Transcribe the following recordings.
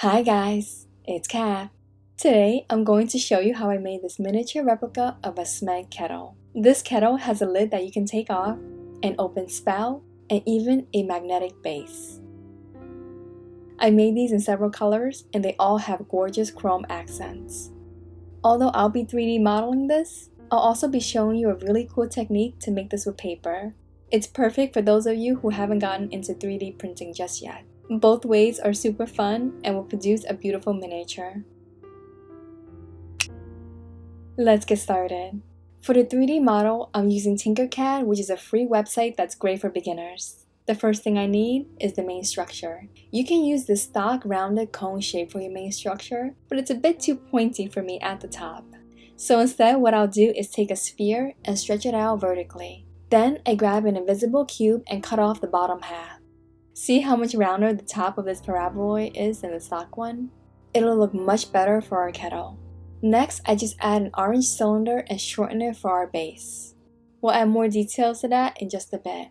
Hi guys, it's Kat. Today I'm going to show you how I made this miniature replica of a Smeg kettle. This kettle has a lid that you can take off, an open spout, and even a magnetic base. I made these in several colors and they all have gorgeous chrome accents. Although I'll be 3D modeling this, I'll also be showing you a really cool technique to make this with paper. It's perfect for those of you who haven't gotten into 3D printing just yet. Both ways are super fun and will produce a beautiful miniature. Let's get started. For the 3D model, I'm using Tinkercad, which is a free website that's great for beginners. The first thing I need is the main structure. You can use the stock rounded cone shape for your main structure, but it's a bit too pointy for me at the top. So instead, what I'll do is take a sphere and stretch it out vertically. Then I grab an invisible cube and cut off the bottom half. See how much rounder the top of this paraboloid is than the stock one? It'll look much better for our kettle. Next, I just add an orange cylinder and shorten it for our base. We'll add more details to that in just a bit.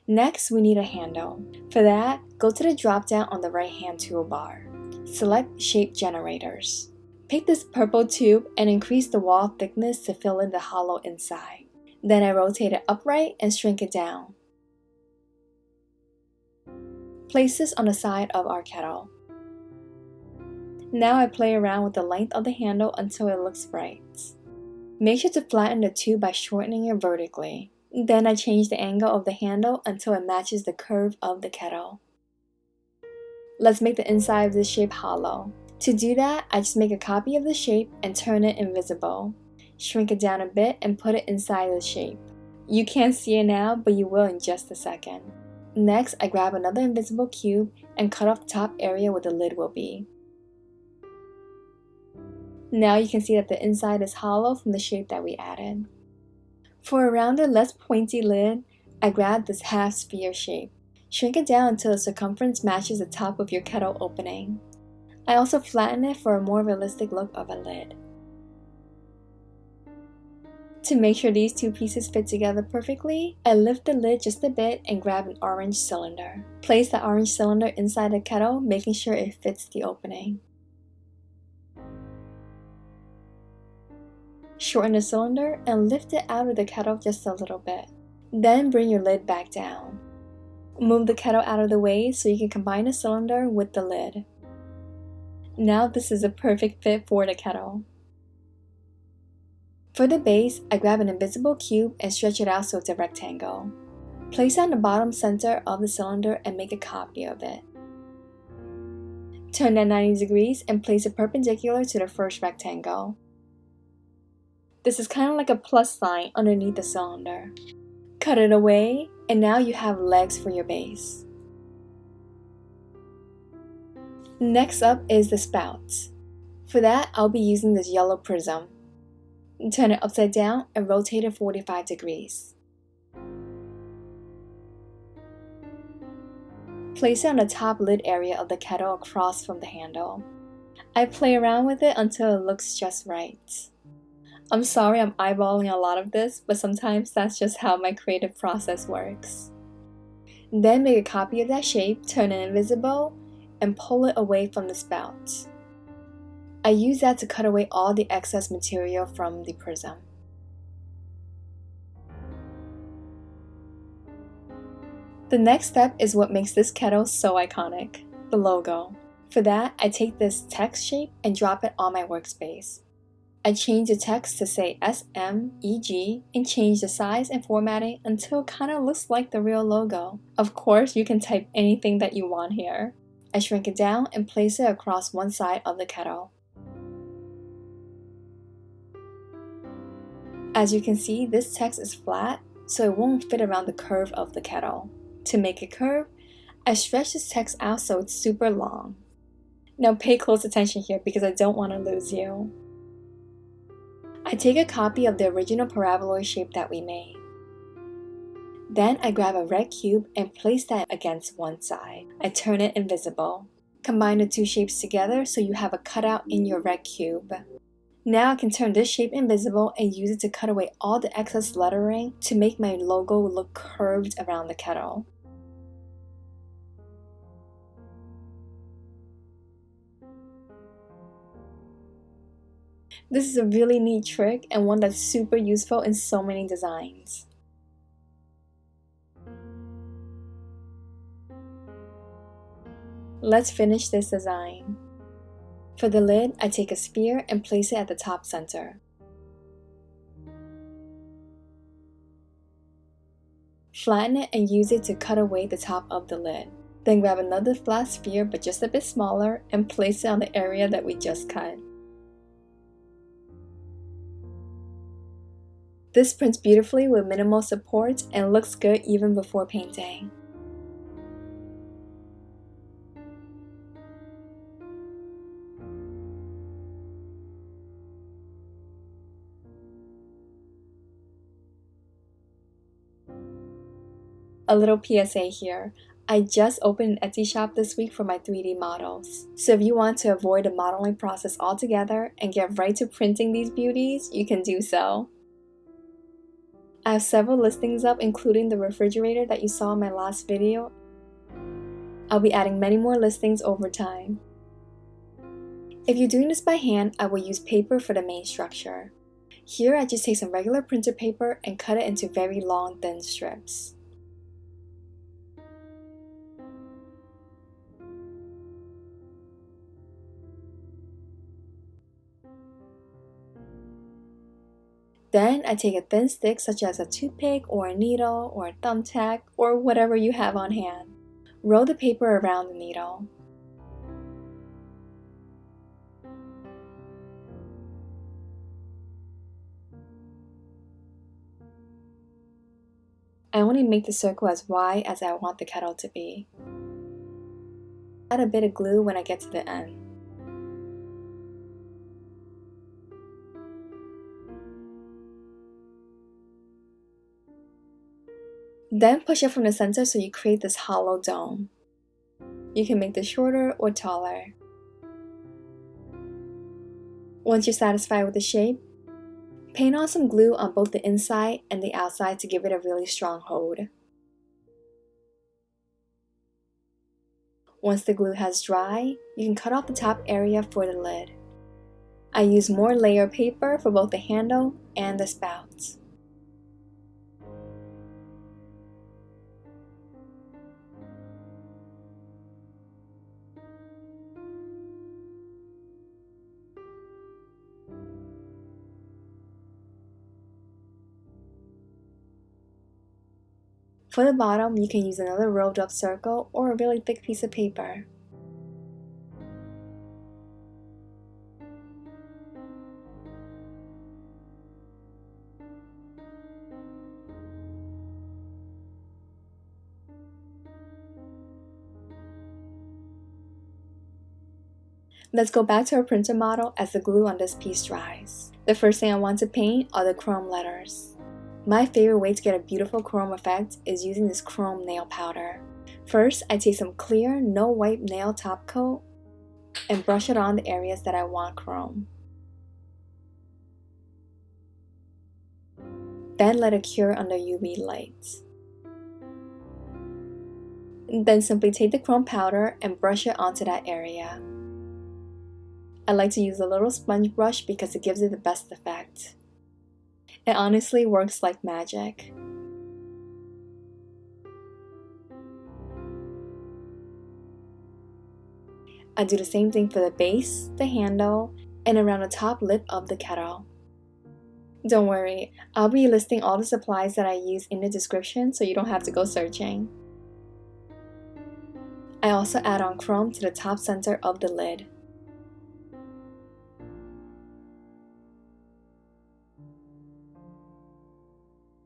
Next, we need a handle. For that, go to the drop down on the right hand toolbar. Select Shape Generators. Pick this purple tube and increase the wall thickness to fill in the hollow inside. Then I rotate it upright and shrink it down. Place this on the side of our kettle. Now I play around with the length of the handle until it looks right. Make sure to flatten the tube by shortening it vertically. Then I change the angle of the handle until it matches the curve of the kettle. Let's make the inside of this shape hollow. To do that, I just make a copy of the shape and turn it invisible. Shrink it down a bit and put it inside the shape. You can't see it now, but you will in just a second. Next, I grab another invisible cube and cut off the top area where the lid will be. Now you can see that the inside is hollow from the shape that we added. For a rounded, less pointy lid, I grab this half sphere shape. Shrink it down until the circumference matches the top of your kettle opening. I also flatten it for a more realistic look of a lid. To make sure these two pieces fit together perfectly, I lift the lid just a bit and grab an orange cylinder. Place the orange cylinder inside the kettle, making sure it fits the opening. Shorten the cylinder and lift it out of the kettle just a little bit. Then bring your lid back down. Move the kettle out of the way so you can combine the cylinder with the lid. Now this is a perfect fit for the kettle. For the base, I grab an invisible cube and stretch it out so it's a rectangle. Place it on the bottom center of the cylinder and make a copy of it. Turn that 90 degrees and place it perpendicular to the first rectangle. This is kind of like a plus sign underneath the cylinder. Cut it away, and now you have legs for your base. Next up is the spout. For that, I'll be using this yellow prism. Turn it upside down and rotate it 45 degrees. Place it on the top lid area of the kettle across from the handle. I play around with it until it looks just right. I'm sorry I'm eyeballing a lot of this, but sometimes that's just how my creative process works. Then make a copy of that shape, turn it invisible, and pull it away from the spout. I use that to cut away all the excess material from the prism. The next step is what makes this kettle so iconic, the logo. For that, I take this text shape and drop it on my workspace. I change the text to say SMEG and change the size and formatting until it kind of looks like the real logo. Of course, you can type anything that you want here. I shrink it down and place it across one side of the kettle. As you can see, this text is flat, so it won't fit around the curve of the kettle. To make it curve, I stretch this text out so it's super long. Now pay close attention here because I don't want to lose you. I take a copy of the original paraboloid shape that we made. Then I grab a red cube and place that against one side. I turn it invisible. Combine the two shapes together so you have a cutout in your red cube. Now I can turn this shape invisible and use it to cut away all the excess lettering to make my logo look curved around the kettle. This is a really neat trick and one that's super useful in so many designs. Let's finish this design. For the lid, I take a sphere and place it at the top center. Flatten it and use it to cut away the top of the lid. Then grab another flat sphere, but just a bit smaller, and place it on the area that we just cut. This prints beautifully with minimal support and looks good even before painting. A little PSA here. I just opened an Etsy shop this week for my 3D models. So if you want to avoid the modeling process altogether and get right to printing these beauties, you can do so. I have several listings up, including the refrigerator that you saw in my last video. I'll be adding many more listings over time. If you're doing this by hand, I will use paper for the main structure. Here I just take some regular printer paper and cut it into very long, thin strips. Then I take a thin stick such as a toothpick or a needle or a thumbtack or whatever you have on hand. Roll the paper around the needle. I only make the circle as wide as I want the kettle to be. Add a bit of glue when I get to the end. Then push it from the center so you create this hollow dome. You can make this shorter or taller. Once you're satisfied with the shape, paint on some glue on both the inside and the outside to give it a really strong hold. Once the glue has dried, you can cut off the top area for the lid. I use more layer paper for both the handle and the spouts. For the bottom, you can use another rolled up circle or a really thick piece of paper. Let's go back to our printer model as the glue on this piece dries. The first thing I want to paint are the chrome letters. My favorite way to get a beautiful chrome effect is using this chrome nail powder. First, I take some clear, no wipe nail top coat and brush it on the areas that I want chrome. Then let it cure under UV lights. Then simply take the chrome powder and brush it onto that area. I like to use a little sponge brush because it gives it the best effect. It honestly works like magic. I do the same thing for the base, the handle, and around the top lip of the kettle. Don't worry, I'll be listing all the supplies that I use in the description so you don't have to go searching. I also add on chrome to the top center of the lid.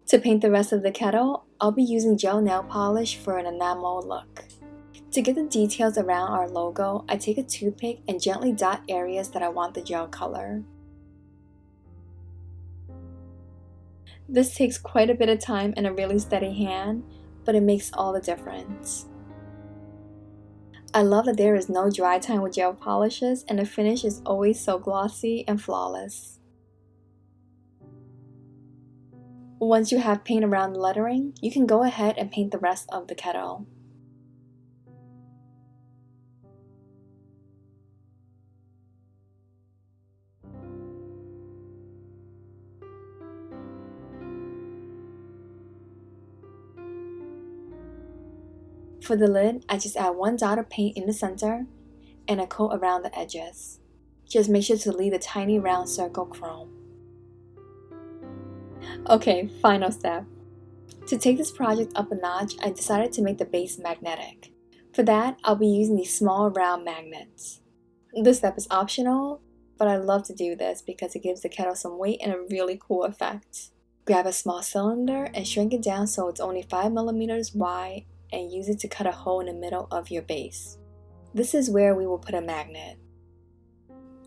To paint the rest of the kettle, I'll be using gel nail polish for an enamel look. To get the details around our logo, I take a toothpick and gently dot areas that I want the gel color. This takes quite a bit of time and a really steady hand, but it makes all the difference. I love that there is no dry time with gel polishes and the finish is always so glossy and flawless. Once you have paint around the lettering, you can go ahead and paint the rest of the kettle. For the lid, I just add 1 dot of paint in the center and a coat around the edges. Just make sure to leave the tiny round circle chrome. Okay, final step. To take this project up a notch, I decided to make the base magnetic. For that, I'll be using these small round magnets. This step is optional, but I love to do this because it gives the kettle some weight and a really cool effect. Grab a small cylinder and shrink it down so it's only 5 millimeters wide and use it to cut a hole in the middle of your base. This is where we will put a magnet.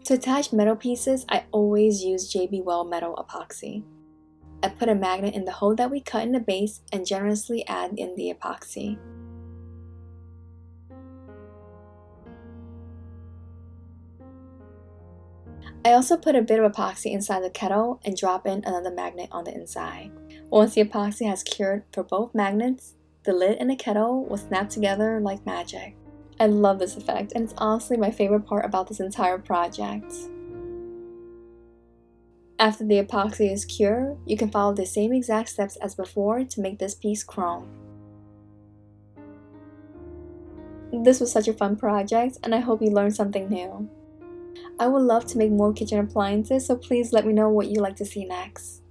To attach metal pieces, I always use JB Weld metal epoxy. I put a magnet in the hole that we cut in the base and generously add in the epoxy. I also put a bit of epoxy inside the kettle and drop in another magnet on the inside. Once the epoxy has cured for both magnets, the lid and the kettle will snap together like magic. I love this effect, and it's honestly my favorite part about this entire project. After the epoxy is cured, you can follow the same exact steps as before to make this piece chrome. This was such a fun project, and I hope you learned something new. I would love to make more kitchen appliances, so please let me know what you'd like to see next.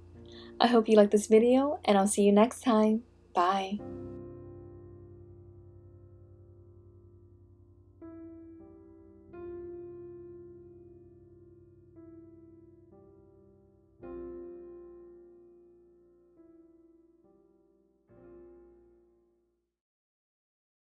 I hope you liked this video, and I'll see you next time. Bye!